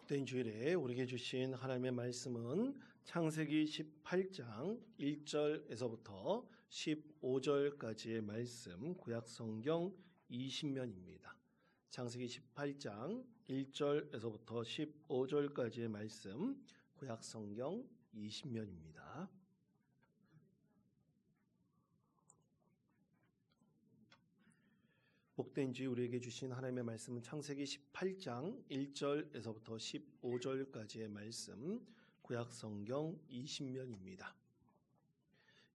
복된 주일에 우리에게 주신 하나님의 말씀은 창세기 18장 1절에서부터 15절까지의 말씀, 구약성경 20면입니다. 창세기 18장 1절에서부터 15절까지의 말씀, 구약성경 20면입니다. 복된 주일 우리에게 주신 하나님의 말씀은 창세기 18장 1절에서부터 15절까지의 말씀, 구약성경 20면입니다.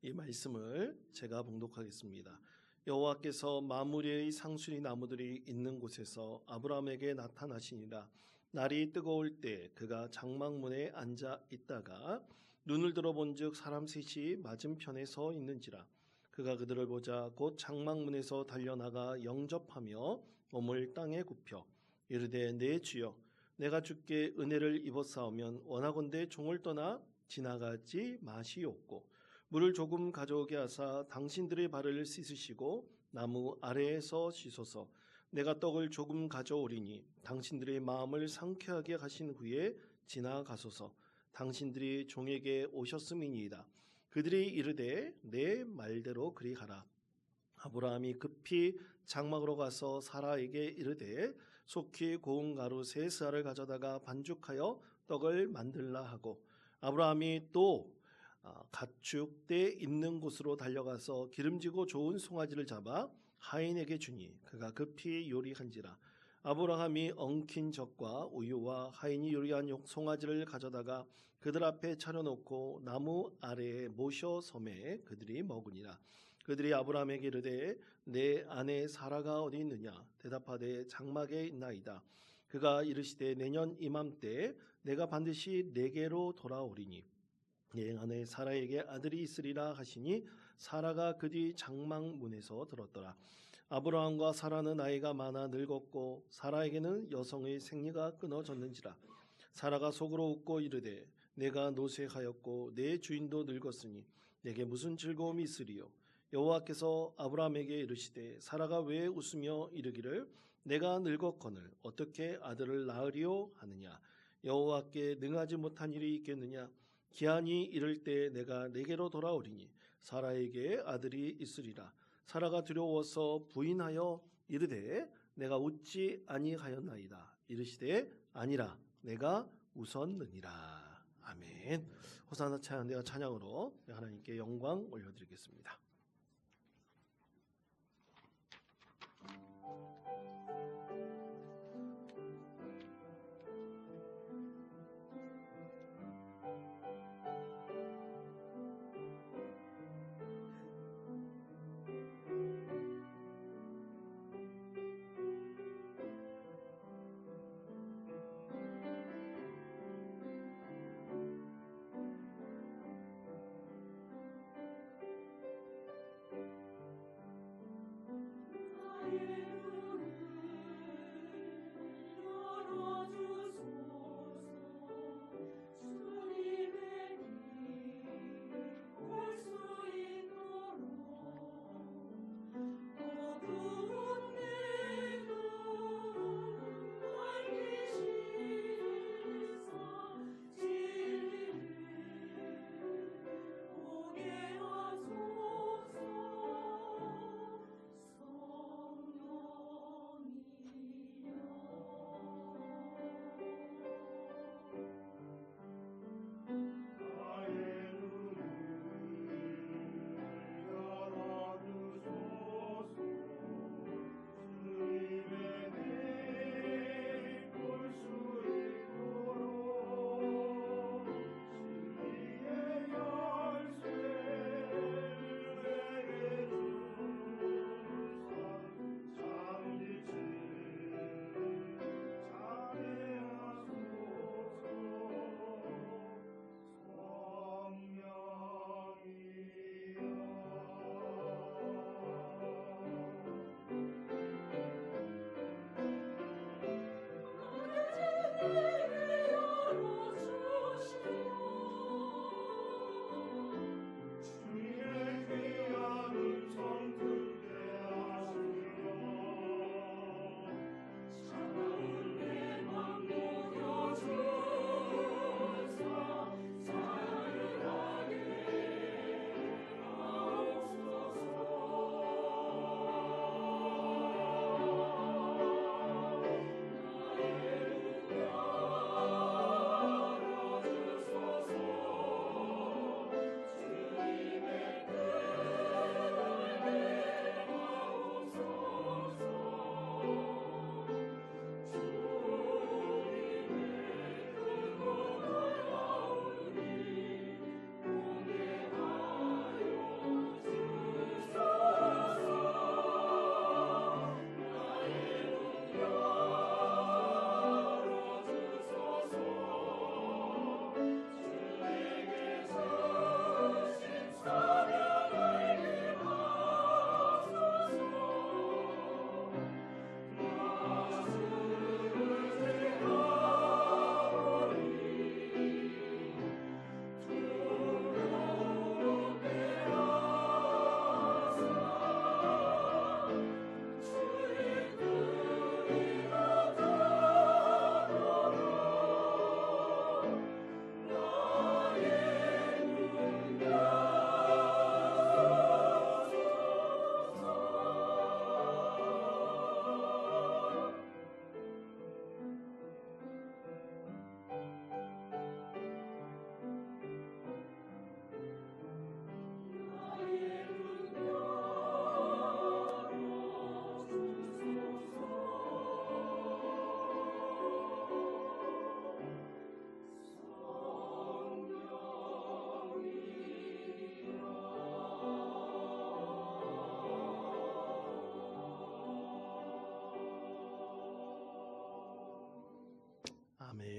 이 말씀을 제가 봉독하겠습니다. 여호와께서 마므리의 상수리 나무들이 있는 곳에서 아브라함에게 나타나시니라. 날이 뜨거울 때 그가 장막문에 앉아 있다가 눈을 들어본즉 사람 셋이 맞은편에 서 있는지라. 그가 그들을 보자 곧 장막문에서 달려나가 영접하며 몸을 땅에 굽혀 이르되 내 주여 내가 주께 은혜를 입었사오면 원하건대 종을 떠나 지나가지 마시옵고 물을 조금 가져오게 하사 당신들의 발을 씻으시고 나무 아래에서 씻소서. 내가 떡을 조금 가져오리니 당신들의 마음을 상쾌하게 하신 후에 지나가소서. 당신들이 종에게 오셨음이니이다. 그들이 이르되 내 말대로 그리하라. 아브라함이 급히 장막으로 가서 사라에게 이르되 속히 고운 가루 세 스아를 가져다가 반죽하여 떡을 만들라 하고 아브라함이 또 가축대 있는 곳으로 달려가서 기름지고 좋은 송아지를 잡아 하인에게 주니 그가 급히 요리한지라. 아브라함이 엉킨 젖과 우유와 하인이 요리한 송아지를 가져다가 그들 앞에 차려놓고 나무 아래에 모셔 섬에 그들이 먹으니라. 그들이 아브라함에게 이르되 내 아내 사라가 어디 있느냐? 대답하되 장막에 있나이다. 그가 이르시되 내년 이맘때 내가 반드시 내게로 돌아오리니 내 아내 사라에게 아들이 있으리라 하시니 사라가 그 뒤 장막문에서 들었더라. 아브라함과 사라는 나이가 많아 늙었고 사라에게는 여성의 생리가 끊어졌는지라. 사라가 속으로 웃고 이르되 내가 노쇠하였고 내 주인도 늙었으니 내게 무슨 즐거움이 있으리요. 여호와께서 아브라함에게 이르시되 사라가 왜 웃으며 이르기를 내가 늙었거늘 어떻게 아들을 낳으리요 하느냐. 여호와께 능하지 못한 일이 있겠느냐. 기한이 이를 때 내가 내게로 돌아오리니 사라에게 아들이 있으리라. 사라가 두려워서 부인하여 이르되 내가 웃지 아니하였나이다. 이르시되 아니라 내가 웃었느니라. 아멘. 호산나 찬양대와 찬양으로 하나님께 영광 올려드리겠습니다.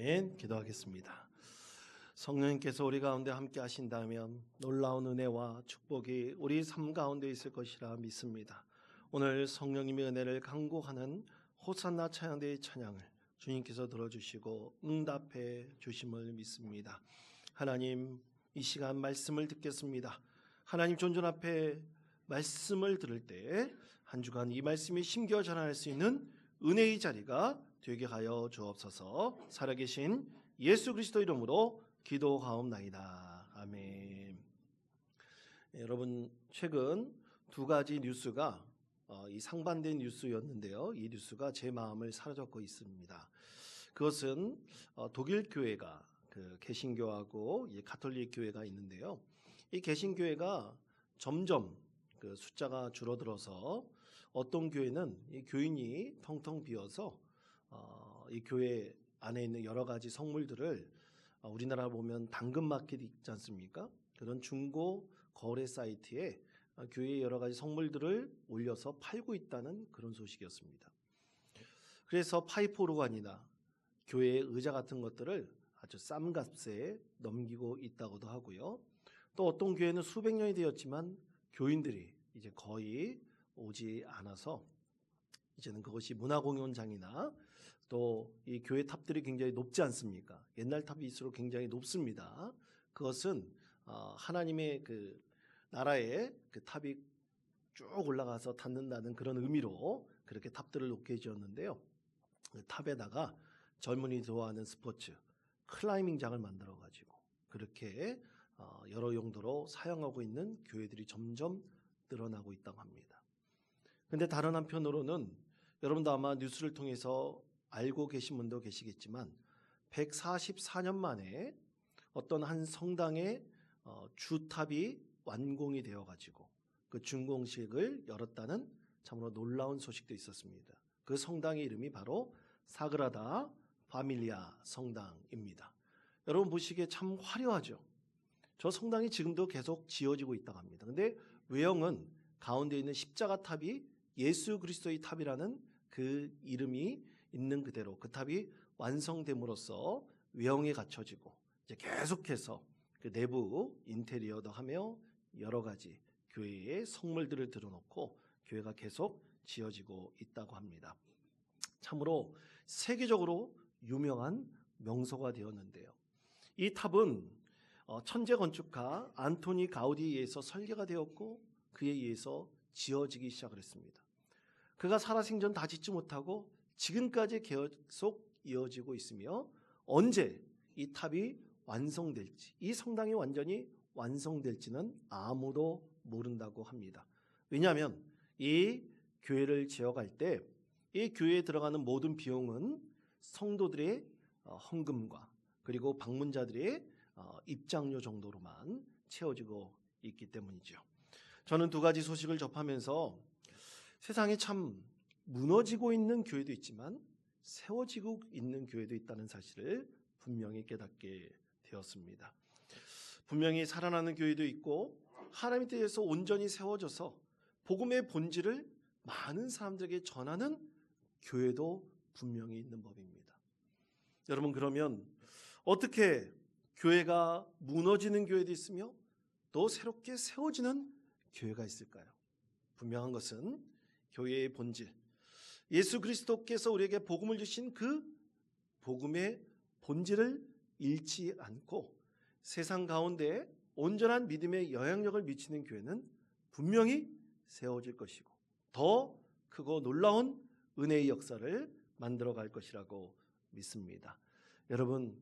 아멘. 기도하겠습니다. 성령님께서 우리 가운데 함께 하신다면 놀라운 은혜와 축복이 우리 삶 가운데 있을 것이라 믿습니다. 오늘 성령님의 은혜를 간구하는 호산나 찬양대의 찬양을 주님께서 들어주시고 응답해 주심을 믿습니다. 하나님, 이 시간 말씀을 듣겠습니다. 하나님 존전 앞에 말씀을 들을 때 한 주간 이 말씀이 심겨 전할 수 있는 은혜의 자리가 되게 하여 주옵소서. 살아계신 예수 그리스도 이름으로 기도하옵나이다. 아멘. 여러분, 최근 두 가지 뉴스가 이 상반된 뉴스였는데요. 이 뉴스가 제 마음을 사로잡고 있습니다. 그것은 독일 교회가 개신교하고 가톨릭 교회가 있는데요. 이 개신교회가 점점 그 숫자가 줄어들어서 어떤 교회는 이 교인이 텅텅 비어서 이 교회 안에 있는 여러 가지 성물들을 우리나라 보면 당근마켓 있지 않습니까? 그런 중고 거래 사이트에 교회의 여러 가지 성물들을 올려서 팔고 있다는 그런 소식이었습니다. 그래서 파이프오르간이나 교회의 의자 같은 것들을 아주 싼 값에 넘기고 있다고도 하고요. 또 어떤 교회는 수백 년이 되었지만 교인들이 이제 거의 오지 않아서 이제는 그것이 문화공연장이나 또 이 교회 탑들이 굉장히 높지 않습니까? 옛날 탑일수록 굉장히 높습니다. 그것은 하나님의 그 나라의 그 탑이 쭉 올라가서 닿는다는 그런 의미로 그렇게 탑들을 높게 지었는데요. 그 탑에다가 젊은이 좋아하는 스포츠 클라이밍장을 만들어 가지고 그렇게 여러 용도로 사용하고 있는 교회들이 점점 늘어나고 있다고 합니다. 근데 다른 한편으로는 여러분도 아마 뉴스를 통해서 알고 계신 분도 계시겠지만 144년 만에 어떤 한 성당의 주탑이 완공이 되어 가지고 그 준공식을 열었다는 참으로 놀라운 소식도 있었습니다. 그 성당의 이름이 바로 사그라다 파밀리아 성당입니다. 여러분 보시기에 참 화려하죠. 저 성당이 지금도 계속 지어지고 있다고 합니다. 근데 외형은 가운데 있는 십자가 탑이 예수 그리스도의 탑이라는 그 이름이 있는 그대로 그 탑이 완성됨으로써 외형에 갖춰지고 이제 계속해서 그 내부 인테리어도 하며 여러 가지 교회의 성물들을 들어놓고 교회가 계속 지어지고 있다고 합니다. 참으로 세계적으로 유명한 명소가 되었는데요. 이 탑은 천재 건축가 안토니 가우디에 의해서 설계가 되었고 그에 의해서 지어지기 시작을 했습니다. 그가 살아생전 다 짓지 못하고 지금까지 계속 이어지고 있으며 언제 이 탑이 완성될지, 이 성당이 완전히 완성될지는 아무도 모른다고 합니다. 왜냐하면 이 교회를 지어갈 때 이 교회에 들어가는 모든 비용은 성도들의 헌금과 그리고 방문자들의 입장료 정도로만 채워지고 있기 때문이죠. 저는 두 가지 소식을 접하면서 세상에 참 무너지고 있는 교회도 있지만 세워지고 있는 교회도 있다는 사실을 분명히 깨닫게 되었습니다. 분명히 살아나는 교회도 있고 하나님의 뜻에서 온전히 세워져서 복음의 본질을 많은 사람들에게 전하는 교회도 분명히 있는 법입니다. 여러분, 그러면 어떻게 교회가 무너지는 교회도 있으며 또 새롭게 세워지는 교회가 있을까요? 분명한 것은 교회의 본질, 예수 그리스도께서 우리에게 복음을 주신 그 복음의 본질을 잃지 않고 세상 가운데 온전한 믿음의 영향력을 미치는 교회는 분명히 세워질 것이고 더 크고 놀라운 은혜의 역사를 만들어갈 것이라고 믿습니다. 여러분,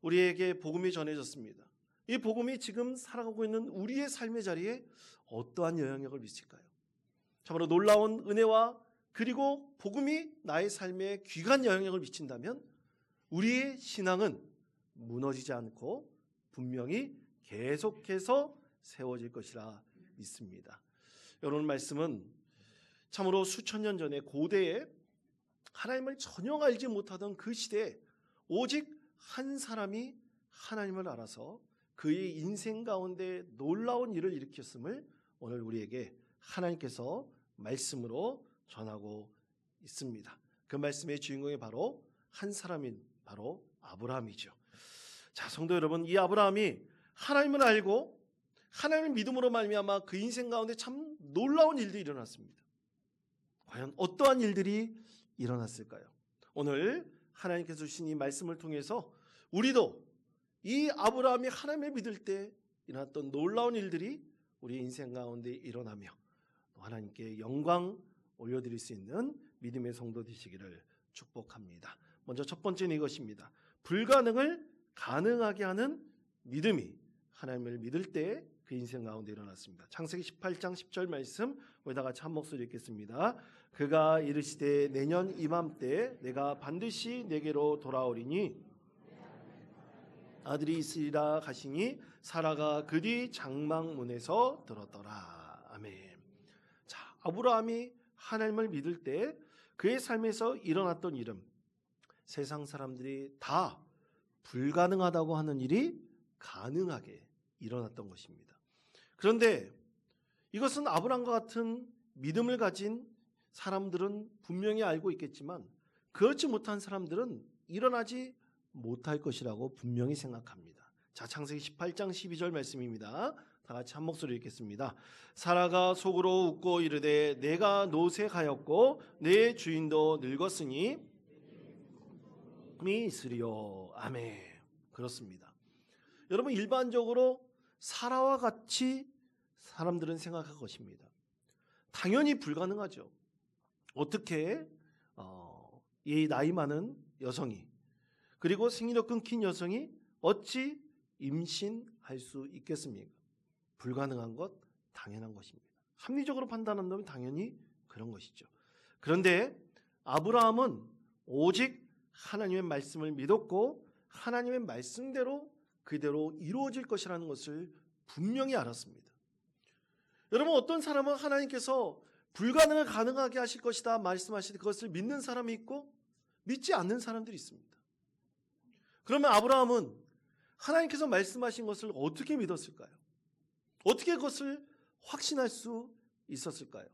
우리에게 복음이 전해졌습니다. 이 복음이 지금 살아가고 있는 우리의 삶의 자리에 어떠한 영향력을 미칠까요? 참으로 놀라운 은혜와 그리고 복음이 나의 삶에 귀한 영향력을 미친다면 우리의 신앙은 무너지지 않고 분명히 계속해서 세워질 것이라 믿습니다. 여러분, 말씀은 참으로 수천 년 전에 고대에 하나님을 전혀 알지 못하던 그 시대에 오직 한 사람이 하나님을 알아서 그의 인생 가운데 놀라운 일을 일으켰음을 오늘 우리에게 하나님께서 말씀으로 전하고 있습니다. 그 말씀의 주인공이 바로 한 사람인 바로 아브라함이죠. 자, 성도 여러분, 이 아브라함이 하나님을 알고 하나님을 믿음으로 말미암아 그 인생 가운데 참 놀라운 일들이 일어났습니다. 과연 어떠한 일들이 일어났을까요? 오늘 하나님께서 주신 이 말씀을 통해서 우리도 이 아브라함이 하나님을 믿을 때 일어났던 놀라운 일들이 우리 인생 가운데 일어나며 하나님께 영광 올려드릴 수 있는 믿음의 성도 되시기를 축복합니다. 먼저 첫 번째는 이것입니다. 불가능을 가능하게 하는 믿음이 하나님을 믿을 때 그 인생 가운데 일어났습니다. 창세기 18장 10절 말씀 우리 다 같이 한 목소리 읽겠습니다. 그가 이르시되 내년 이맘때 내가 반드시 내게로 돌아오리니 아들이 있으리라 하시니 사라가 그 뒤 장막문에서 들었더라. 아멘. 자, 아브라함이 하나님을 믿을 때 그의 삶에서 일어났던 일은 세상 사람들이 다 불가능하다고 하는 일이 가능하게 일어났던 것입니다. 그런데 이것은 아브라함과 같은 믿음을 가진 사람들은 분명히 알고 있겠지만 그렇지 못한 사람들은 일어나지 못할 것이라고 분명히 생각합니다. 자, 창세기 18장 12절 말씀입니다. 다 같이 한 목소리 읽겠습니다. 사라가 속으로 웃고 이르되 내가 노쇠하였고 내 주인도 늙었으니 미 있으리요. 아멘. 그렇습니다. 여러분, 일반적으로 사라와 같이 사람들은 생각할 것입니다. 당연히 불가능하죠. 어떻게 이 나이 많은 여성이 그리고 생리력 끊긴 여성이 어찌 임신할 수 있겠습니까? 불가능한 것 당연한 것입니다. 합리적으로 판단한다면 당연히 그런 것이죠. 그런데 아브라함은 오직 하나님의 말씀을 믿었고 하나님의 말씀대로 그대로 이루어질 것이라는 것을 분명히 알았습니다. 여러분, 어떤 사람은 하나님께서 불가능을 가능하게 하실 것이다 말씀하실 때 그것을 믿는 사람이 있고 믿지 않는 사람들이 있습니다. 그러면 아브라함은 하나님께서 말씀하신 것을 어떻게 믿었을까요? 어떻게 그것을 확신할 수 있었을까요?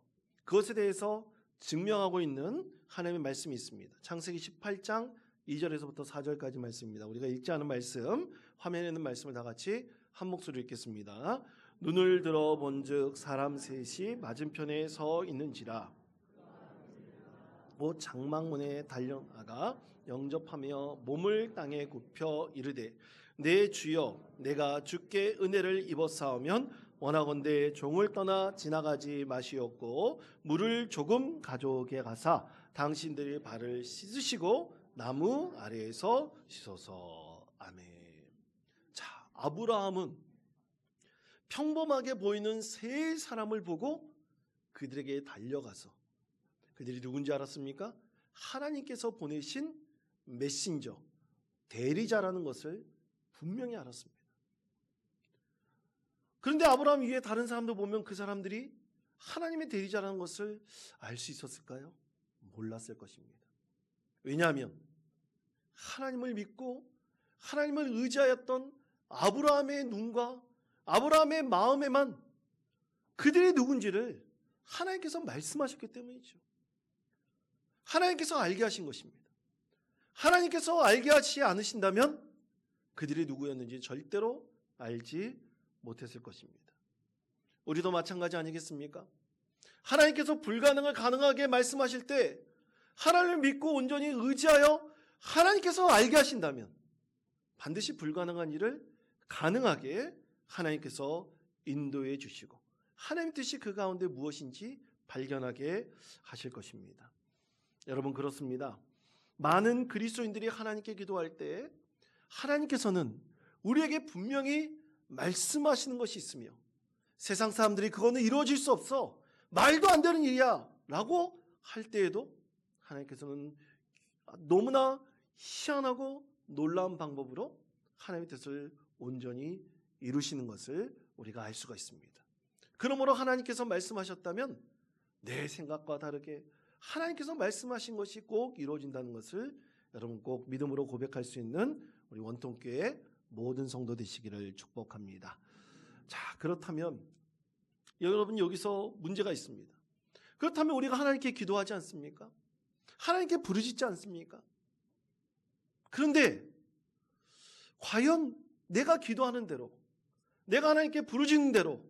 그것에 대해서 증명하고 있는 하나님의 말씀이 있습니다. 창세기 18장 2절에서부터 4절까지 말씀입니다. 우리가 읽지 않은 말씀, 화면에 있는 말씀을 다 같이 한 목소리로 읽겠습니다. 눈을 들어 본즉 사람 셋이 맞은편에 서 있는지라 곧 장막문에 달려나가 영접하며 몸을 땅에 굽혀 이르되 내 주여 내가 주께 은혜를 입었사오면 원하건대 종을 떠나 지나가지 마시옵고 물을 조금 가져오게 가사 당신들의 발을 씻으시고 나무 아래에서 씻어서. 아멘. 자, 아브라함은 평범하게 보이는 세 사람을 보고 그들에게 달려가서 그들이 누군지 알았습니까? 하나님께서 보내신 메신저, 대리자라는 것을 분명히 알았습니다. 그런데 아브라함 위에 다른 사람들 보면 그 사람들이 하나님의 대리자라는 것을 알 수 있었을까요? 몰랐을 것입니다. 왜냐하면 하나님을 믿고 하나님을 의지하였던 아브라함의 눈과 아브라함의 마음에만 그들이 누군지를 하나님께서 말씀하셨기 때문이죠. 하나님께서 알게 하신 것입니다. 하나님께서 알게 하시지 않으신다면 그들이 누구였는지 절대로 알지 못했을 것입니다. 우리도 마찬가지 아니겠습니까? 하나님께서 불가능을 가능하게 말씀하실 때 하나님을 믿고 온전히 의지하여 하나님께서 알게 하신다면 반드시 불가능한 일을 가능하게 하나님께서 인도해 주시고 하나님의 뜻이 그 가운데 무엇인지 발견하게 하실 것입니다. 여러분, 그렇습니다. 많은 그리스도인들이 하나님께 기도할 때 하나님께서는 우리에게 분명히 말씀하시는 것이 있으며 세상 사람들이 그거는 이루어질 수 없어, 말도 안 되는 일이야 라고 할 때에도 하나님께서는 너무나 희한하고 놀라운 방법으로 하나님의 뜻을 온전히 이루시는 것을 우리가 알 수가 있습니다. 그러므로 하나님께서 말씀하셨다면 내 생각과 다르게 하나님께서 말씀하신 것이 꼭 이루어진다는 것을 여러분 꼭 믿음으로 고백할 수 있는 우리 원통교회 모든 성도 되시기를 축복합니다. 자, 그렇다면 여러분, 여기서 문제가 있습니다. 그렇다면 우리가 하나님께 기도하지 않습니까? 하나님께 부르짖지 않습니까? 그런데 과연 내가 기도하는 대로, 내가 하나님께 부르짖는 대로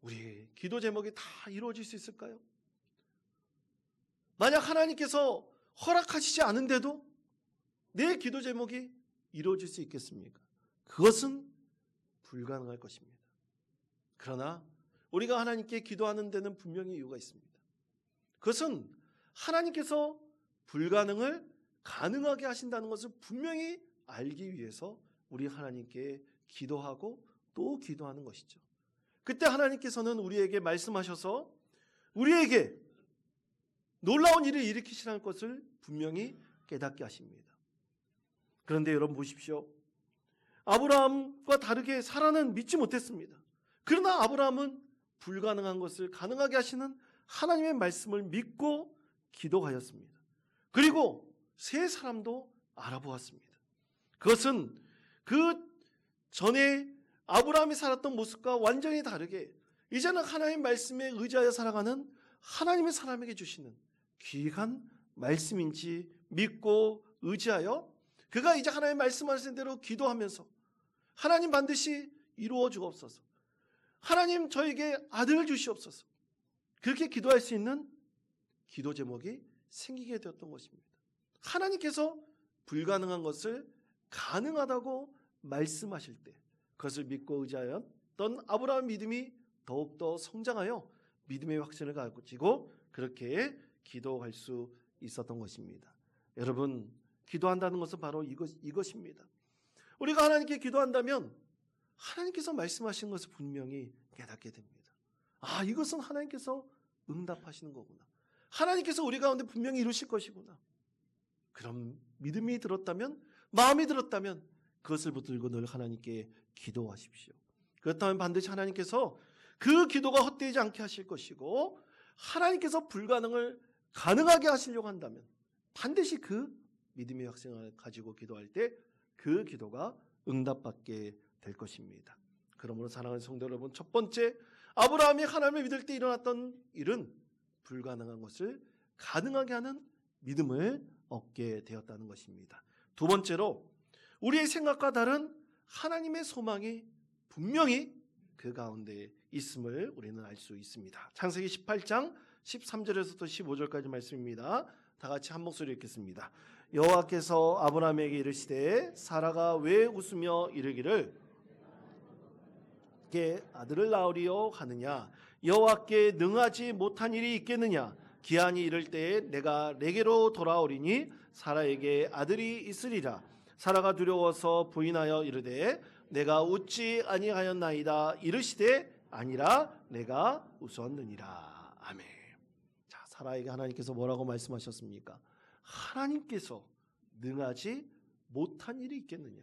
우리의 기도 제목이 다 이루어질 수 있을까요? 만약 하나님께서 허락하시지 않은데도 내 기도 제목이 이루어질 수 있겠습니까? 그것은 불가능할 것입니다. 그러나 우리가 하나님께 기도하는 데는 분명히 이유가 있습니다. 그것은 하나님께서 불가능을 가능하게 하신다는 것을 분명히 알기 위해서 우리 하나님께 기도하고 또 기도하는 것이죠. 그때 하나님께서는 우리에게 말씀하셔서 우리에게 놀라운 일을 일으키시라는 것을 분명히 깨닫게 하십니다. 그런데 여러분 보십시오. 아브라함과 다르게 사라는 믿지 못했습니다. 그러나 아브라함은 불가능한 것을 가능하게 하시는 하나님의 말씀을 믿고 기도하였습니다. 그리고 세 사람도 알아보았습니다. 그것은 그 전에 아브라함이 살았던 모습과 완전히 다르게 이제는 하나님의 말씀에 의지하여 살아가는 하나님의 사람에게 주시는 귀한 말씀인지 믿고 의지하여 그가 이제 하나님의 말씀하신 대로 기도하면서 하나님 반드시 이루어 주옵소서, 하나님 저에게 아들을 주시옵소서, 그렇게 기도할 수 있는 기도 제목이 생기게 되었던 것입니다. 하나님께서 불가능한 것을 가능하다고 말씀하실 때 그것을 믿고 의지하였던 아브라함의 믿음이 더욱더 성장하여 믿음의 확신을 가지고 그렇게 기도할 수 있었던 것입니다. 여러분, 기도한다는 것은 바로 이것입니다. 우리가 하나님께 기도한다면 하나님께서 말씀하신 것을 분명히 깨닫게 됩니다. 아, 이것은 하나님께서 응답하시는 거구나. 하나님께서 우리 가운데 분명히 이루실 것이구나. 그럼 믿음이 들었다면, 마음이 들었다면 그것을 붙들고 늘 하나님께 기도하십시오. 그렇다면 반드시 하나님께서 그 기도가 헛되지 않게 하실 것이고, 하나님께서 불가능을 가능하게 하시려고 한다면 반드시 그 믿음의 확신을 가지고 기도할 때 그 기도가 응답받게 될 것입니다. 그러므로 사랑하는 성도 여러분, 첫 번째, 아브라함이 하나님을 믿을 때 일어났던 일은 불가능한 것을 가능하게 하는 믿음을 얻게 되었다는 것입니다. 두 번째로, 우리의 생각과 다른 하나님의 소망이 분명히 그 가운데 있음을 우리는 알 수 있습니다. 창세기 18장 13절에서부터 15절까지 말씀입니다. 다 같이 한 목소리 읽겠습니다. 여호와께서 아브라함에게 이르시되 사라가 왜 웃으며 이르기를 게 아들을 낳으리요 하느냐, 여호와께 능하지 못한 일이 있겠느냐, 기한이 이를 때에 내가 내게로 돌아오리니 사라에게 아들이 있으리라. 사라가 두려워서 부인하여 이르되 내가 웃지 아니하였나이다. 이르시되 아니라 내가 웃었느니라. 아멘. 자, 사라에게 하나님께서 뭐라고 말씀하셨습니까? 하나님께서 능하지 못한 일이 있겠느냐.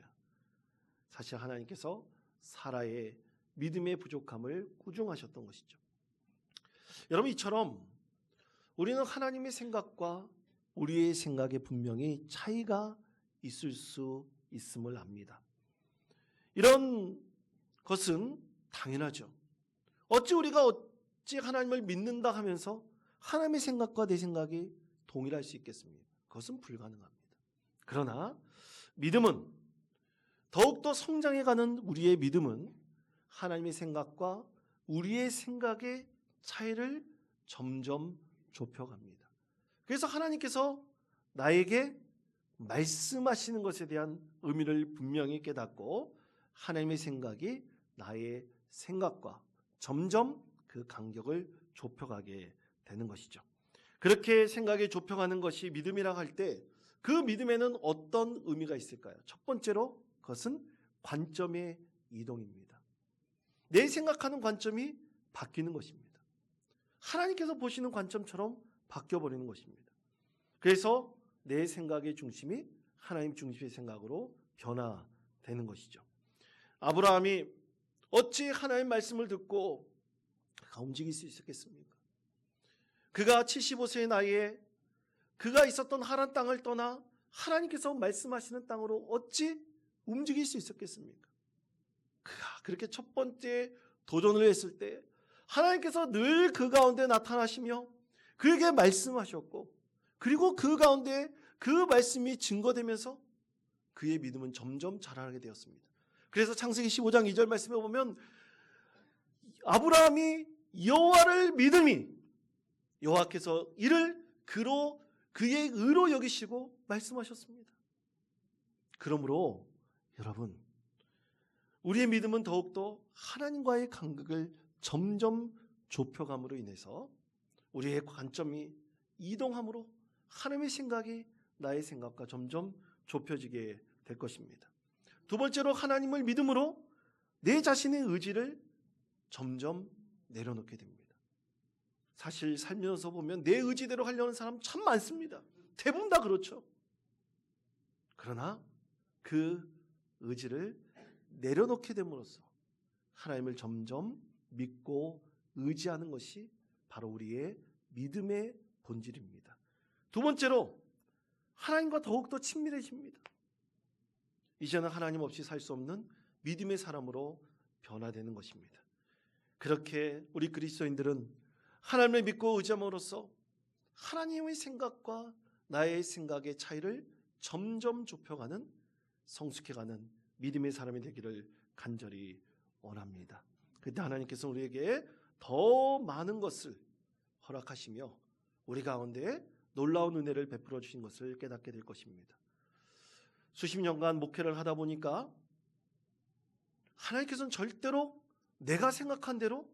사실 하나님께서 사라의 믿음의 부족함을 꾸중하셨던 것이죠. 여러분, 이처럼 우리는 하나님의 생각과 우리의 생각에 분명히 차이가 있을 수 있음을 압니다. 이런 것은 당연하죠. 어찌 하나님을 믿는다 하면서 하나님의 생각과 내 생각이 동일할 수 있겠습니까? 그것은 불가능합니다. 그러나 믿음은, 더욱더 성장해가는 우리의 믿음은 하나님의 생각과 우리의 생각의 차이를 점점 좁혀갑니다. 그래서 하나님께서 나에게 말씀하시는 것에 대한 의미를 분명히 깨닫고 하나님의 생각이 나의 생각과 점점 그 간격을 좁혀가게 되는 것이죠. 그렇게 생각이 좁혀가는 것이 믿음이라고 할 때 그 믿음에는 어떤 의미가 있을까요? 첫 번째로 그것은 관점의 이동입니다. 내 생각하는 관점이 바뀌는 것입니다. 하나님께서 보시는 관점처럼 바뀌어버리는 것입니다. 그래서 내 생각의 중심이 하나님 중심의 생각으로 변화되는 것이죠. 아브라함이 어찌 하나님의 말씀을 듣고 그가 움직일 수 있었겠습니까? 그가 75세의 나이에 그가 있었던 하란 땅을 떠나 하나님께서 말씀하시는 땅으로 어찌 움직일 수 있었겠습니까? 그가 그렇게 첫 번째 도전을 했을 때 하나님께서 늘 그 가운데 나타나시며 그에게 말씀하셨고, 그리고 그 가운데 그 말씀이 증거되면서 그의 믿음은 점점 자라나게 되었습니다. 그래서 창세기 15장 2절 말씀에 보면 아브라함이 여호와를 믿음이 여호와께서 이를 그의 의로 여기시고 말씀하셨습니다. 그러므로 여러분, 우리의 믿음은 더욱더 하나님과의 간극을 점점 좁혀감으로 인해서 우리의 관점이 이동함으로 하나님의 생각이 나의 생각과 점점 좁혀지게 될 것입니다. 두 번째로 하나님을 믿음으로 내 자신의 의지를 점점 내려놓게 됩니다. 사실 살면서 보면 내 의지대로 하려는 사람 참 많습니다. 대부분 다 그렇죠. 그러나 그 의지를 내려놓게 됨으로써 하나님을 점점 믿고 의지하는 것이 바로 우리의 믿음의 본질입니다. 두 번째로 하나님과 더욱더 친밀해집니다. 이제는 하나님 없이 살 수 없는 믿음의 사람으로 변화되는 것입니다. 그렇게 우리 그리스도인들은 하나님을 믿고 의지함으로써 하나님의 생각과 나의 생각의 차이를 점점 좁혀가는, 성숙해가는 믿음의 사람이 되기를 간절히 원합니다. 그때 하나님께서 우리에게 더 많은 것을 허락하시며 우리 가운데 놀라운 은혜를 베풀어 주신 것을 깨닫게 될 것입니다. 수십 년간 목회를 하다 보니까 하나님께서는 절대로 내가 생각한 대로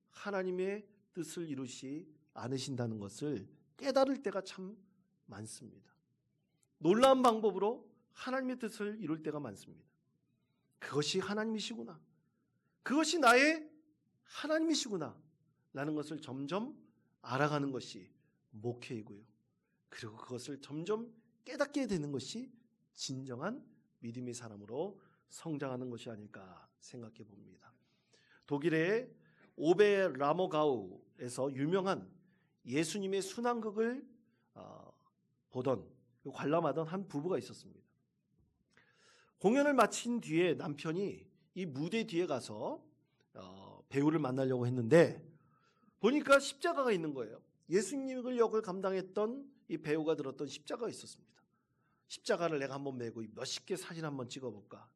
하나님의 뜻을 이루시 않으신다는 것을 깨달을 때가 참 많습니다. 놀라운 방법으로 하나님의 뜻을 이룰 때가 많습니다. 그것이 하나님이시구나, 그것이 나의 하나님이시구나 라는 것을 점점 알아가는 것이 목회이고요. 그리고 그것을 점점 깨닫게 되는 것이 진정한 믿음의 사람으로 성장하는 것이 아닐까 생각해 봅니다. 독일의 오베라모가우에서 유명한 예수님의 순환극을 관람하던 한 부부가 있었습니다. 공연을 마친 뒤에 남편이 이 무대 뒤에 가서 배우를 만나려고 했는데 보니까 십자가가 있는 거예요. 예수님의 역을 감당했던 이 배우가 들었던 십자가가 있었습니다. 십자가를 내가 한번 메고 몇십 개 사진 한번 찍어볼까?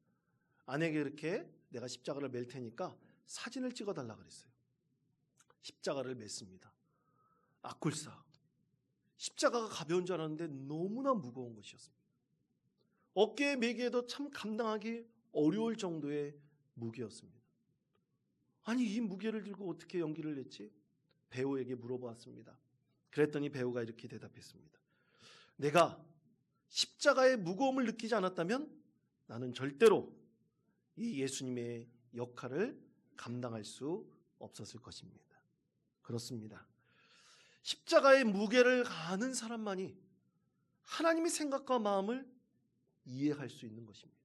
아내에게 이렇게 내가 십자가를 맬 테니까 사진을 찍어달라 그랬어요. 십자가를 맸습니다. 악굴사. 십자가가 가벼운 줄 알았는데 너무나 무거운 것이었습니다. 어깨에 매기에도 참 감당하기 어려울 정도의 무게였습니다. 아니, 이 무게를 들고 어떻게 연기를 했지? 배우에게 물어보았습니다. 그랬더니 배우가 이렇게 대답했습니다. 내가 십자가의 무거움을 느끼지 않았다면 나는 절대로 이 예수님의 역할을 감당할 수 없었을 것입니다. 그렇습니다. 십자가의 무게를 아는 사람만이 하나님의 생각과 마음을 이해할 수 있는 것입니다.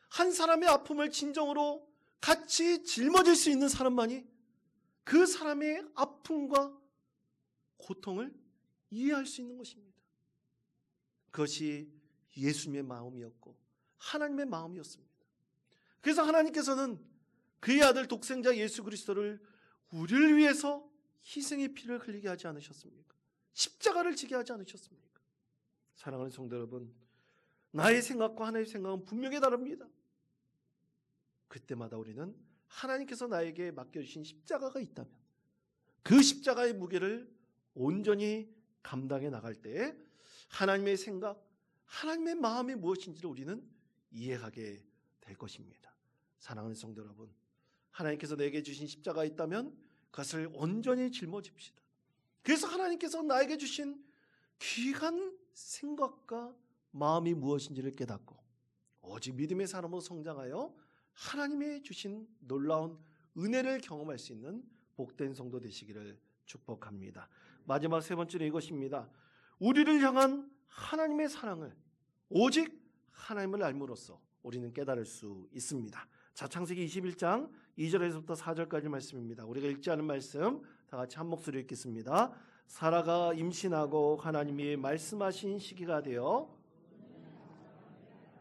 한 사람의 아픔을 진정으로 같이 짊어질 수 있는 사람만이 그 사람의 아픔과 고통을 이해할 수 있는 것입니다. 그것이 예수님의 마음이었고 하나님의 마음이었습니다. 그래서 하나님께서는 그의 아들 독생자 예수 그리스도를 우리를 위해서 희생의 피를 흘리게 하지 않으셨습니까? 십자가를 지게 하지 않으셨습니까? 사랑하는 성도 여러분, 나의 생각과 하나님의 생각은 분명히 다릅니다. 그때마다 우리는 하나님께서 나에게 맡겨주신 십자가가 있다면 그 십자가의 무게를 온전히 감당해 나갈 때 하나님의 생각, 하나님의 마음이 무엇인지를 우리는 이해하게 될 것입니다. 사랑하는 성도 여러분, 하나님께서 내게 주신 십자가 있다면 그것을 온전히 짊어집시다. 그래서 하나님께서 나에게 주신 귀한 생각과 마음이 무엇인지를 깨닫고 오직 믿음의 사람으로 성장하여 하나님의 주신 놀라운 은혜를 경험할 수 있는 복된 성도 되시기를 축복합니다. 마지막 세 번째는 이것입니다. 우리를 향한 하나님의 사랑을 오직 하나님을 알므로써 우리는 깨달을 수 있습니다. 자, 창세기 21장 2절에서부터 4절까지 말씀입니다. 우리가 읽지 않은 말씀 다 같이 한 목소리로 읽겠습니다. 사라가 임신하고 하나님이 말씀하신 시기가 되어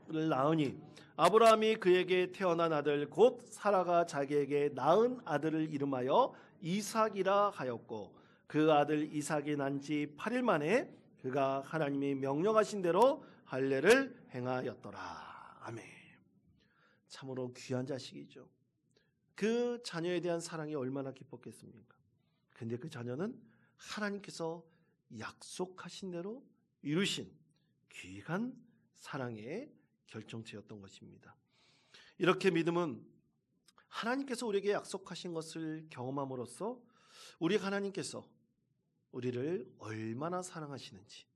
를 낳으니 아브라함이 그에게 태어난 아들 곧 사라가 자기에게 낳은 아들을 이름하여 이삭이라 하였고 그 아들 이삭이 난 지 8일 만에 그가 하나님이 명령하신 대로 할례를 행하였더라. 아멘. 참으로 귀한 자식이죠. 그 자녀에 대한 사랑이 얼마나 깊었겠습니까? 근데 그 자녀는 하나님께서 약속하신 대로 이루신 귀한 사랑의 결정체였던 것입니다. 이렇게 믿음은 하나님께서 우리에게 약속하신 것을 경험함으로써 우리 하나님께서 우리를 얼마나 사랑하시는지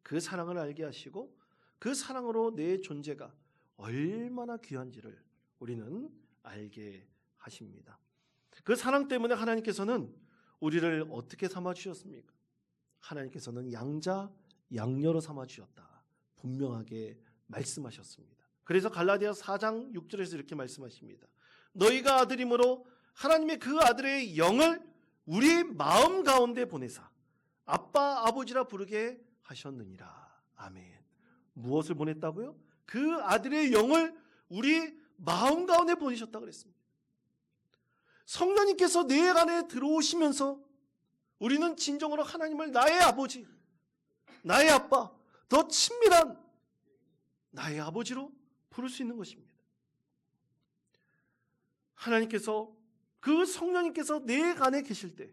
그 사랑을 알게 하시고 그 사랑으로 내 존재가 얼마나 귀한지를 우리는 알게 하십니다. 그 사랑 때문에 하나님께서는 우리를 어떻게 삼아주셨습니까? 하나님께서는 양자 양녀로 삼아주셨다. 분명하게 말씀하셨습니다. 그래서 갈라디아서 4장 6절에서 이렇게 말씀하십니다. 너희가 아들이므로 하나님의 그 아들의 영을 우리 마음 가운데 보내사 아빠 아버지라 부르게 하셨느니라. 아멘. 무엇을 보냈다고요? 그 아들의 영을 우리 마음 가운데 보내셨다고 그랬습니다. 성령님께서 내 안에 들어오시면서 우리는 진정으로 하나님을 나의 아버지, 나의 아빠, 더 친밀한 나의 아버지로 부를 수 있는 것입니다. 하나님께서 그 성령님께서 내 안에 계실 때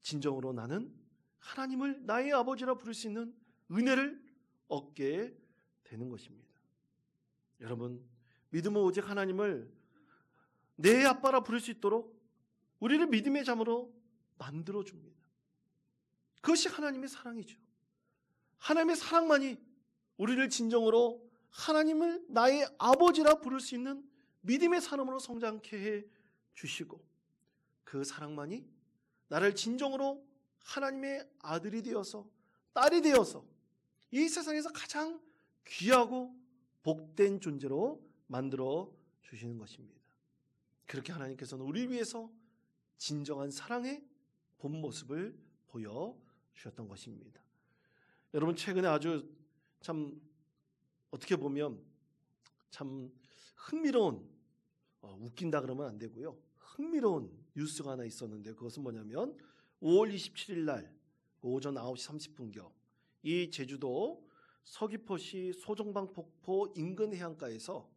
진정으로 나는 하나님을 나의 아버지라 부를 수 있는 은혜를 얻게 되는 것입니다. 여러분, 믿음은 오직 하나님을 내 아빠라 부를 수 있도록 우리를 믿음의 자녀로 만들어줍니다. 그것이 하나님의 사랑이죠. 하나님의 사랑만이 우리를 진정으로 하나님을 나의 아버지라 부를 수 있는 믿음의 사람으로 성장케 해 주시고 그 사랑만이 나를 진정으로 하나님의 아들이 되어서 딸이 되어서 이 세상에서 가장 귀하고 복된 존재로 만들어 주시는 것입니다. 그렇게 하나님께서는 우리를 위해서 진정한 사랑의 본 모습을 보여주셨던 것입니다. 여러분, 최근에 아주 참 어떻게 보면 참 흥미로운, 웃긴다 그러면 안 되고요, 흥미로운 뉴스가 하나 있었는데 그것은 뭐냐면 5월 27일 날 오전 9시 30분경 이 제주도 서귀포시 소정방 폭포 인근 해안가에서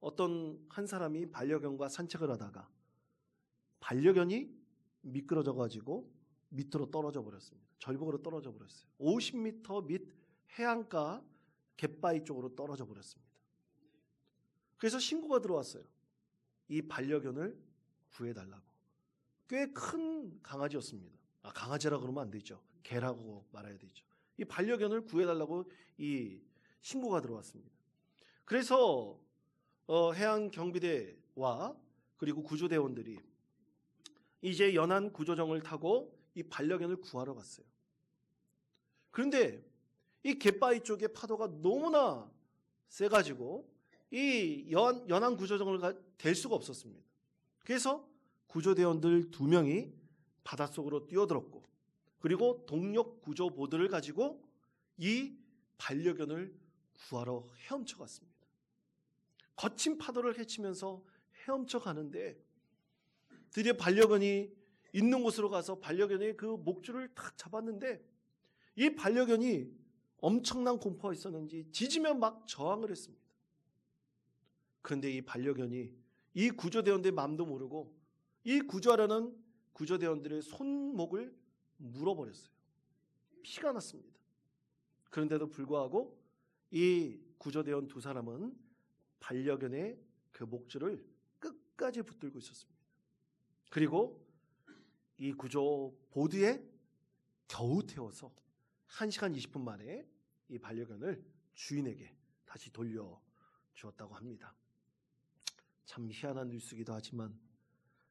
어떤 한 사람이 반려견과 산책을 하다가 반려견이 미끄러져 가지고 밑으로 떨어져 버렸습니다. 절벽으로 떨어져 버렸어요. 50m 밑 해안가 갯바위 쪽으로 떨어져 버렸습니다. 그래서 신고가 들어왔어요. 이 반려견을 구해달라고. 꽤 큰 강아지였습니다. 강아지라 그러면 안 되죠. 개라고 말해야 되죠. 이 반려견을 구해달라고 이 신고가 들어왔습니다. 그래서 해양경비대와 그리고 구조대원들이 이제 연안 구조정을 타고 이 반려견을 구하러 갔어요. 그런데 이 갯바위 쪽에 파도가 너무나 세가지고 이 연안 구조정을 댈 수가 없었습니다. 그래서 구조대원들 2명이 바닷속으로 뛰어들었고 그리고 동력 구조보드를 가지고 이 반려견을 구하러 헤엄쳐 갔습니다. 거친 파도를 헤치면서 헤엄쳐 가는데 드디어 반려견이 있는 곳으로 가서 반려견의 그 목줄을 탁 잡았는데 이 반려견이 엄청난 공포가 있었는지 짖으며 막 저항을 했습니다. 그런데 이 반려견이 이 구조대원들의 마음도 모르고 이 구조하려는 구조대원들의 손목을 물어버렸어요. 피가 났습니다. 그런데도 불구하고 이 구조대원 2사람은 반려견의 그 목줄을 끝까지 붙들고 있었습니다. 그리고 이 구조 보드에 겨우 태워서 1시간 20분 만에 이 반려견을 주인에게 다시 돌려주었다고 합니다. 참 희한한 뉴스이기도 하지만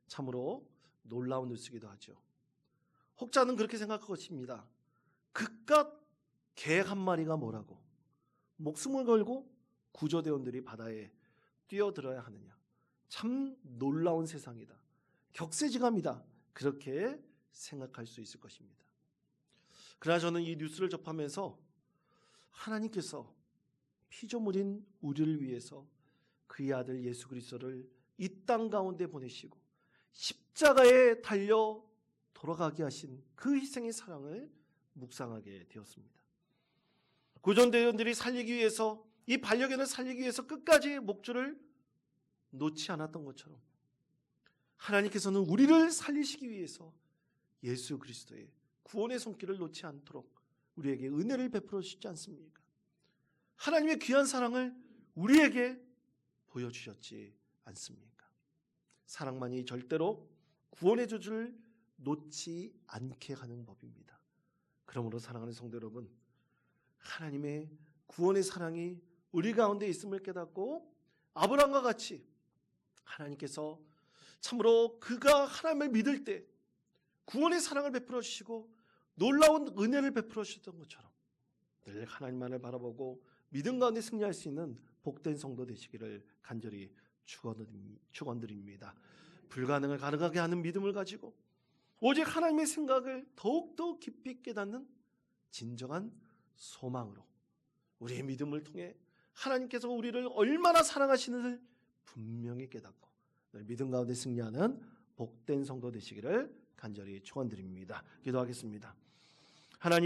참으로 놀라운 뉴스이기도 하죠. 혹자는 그렇게 생각할 것입니다. 그깟 개 한 마리가 뭐라고 목숨을 걸고 구조대원들이 바다에 뛰어들어야 하느냐. 참 놀라운 세상이다. 격세지감이다. 그렇게 생각할 수 있을 것입니다. 그러나 저는 이 뉴스를 접하면서 하나님께서 피조물인 우리를 위해서 그의 아들 예수 그리스도를 이 땅 가운데 보내시고 십자가에 달려 돌아가게 하신 그 희생의 사랑을 묵상하게 되었습니다. 구전대원들이 살리기 위해서, 이 반려견을 살리기 위해서 끝까지 목줄을 놓지 않았던 것처럼 하나님께서는 우리를 살리시기 위해서 예수 그리스도의 구원의 손길을 놓지 않도록 우리에게 은혜를 베풀어 주시지 않습니까? 하나님의 귀한 사랑을 우리에게 보여주셨지 않습니까? 사랑만이 절대로 구원의 저주를 놓지 않게 하는 법입니다. 그러므로 사랑하는 성도 여러분, 하나님의 구원의 사랑이 우리 가운데 있음을 깨닫고 아브라함과 같이 하나님께서 참으로 그가 하나님을 믿을 때 구원의 사랑을 베풀어 주시고 놀라운 은혜를 베풀어 주셨던 것처럼 늘 하나님만을 바라보고 믿음 가운데 승리할 수 있는 복된 성도 되시기를 간절히 축원드립니다. 불가능을 가능하게 하는 믿음을 가지고 오직 하나님의 생각을 더욱더 깊이 깨닫는 진정한 소망으로 우리의 믿음을 통해 하나님께서 우리를 얼마나 사랑하시는지를 분명히 깨닫고 믿음 가운데 승리하는 복된 성도 되시기를 간절히 축원드립니다. 기도하겠습니다. 하나님,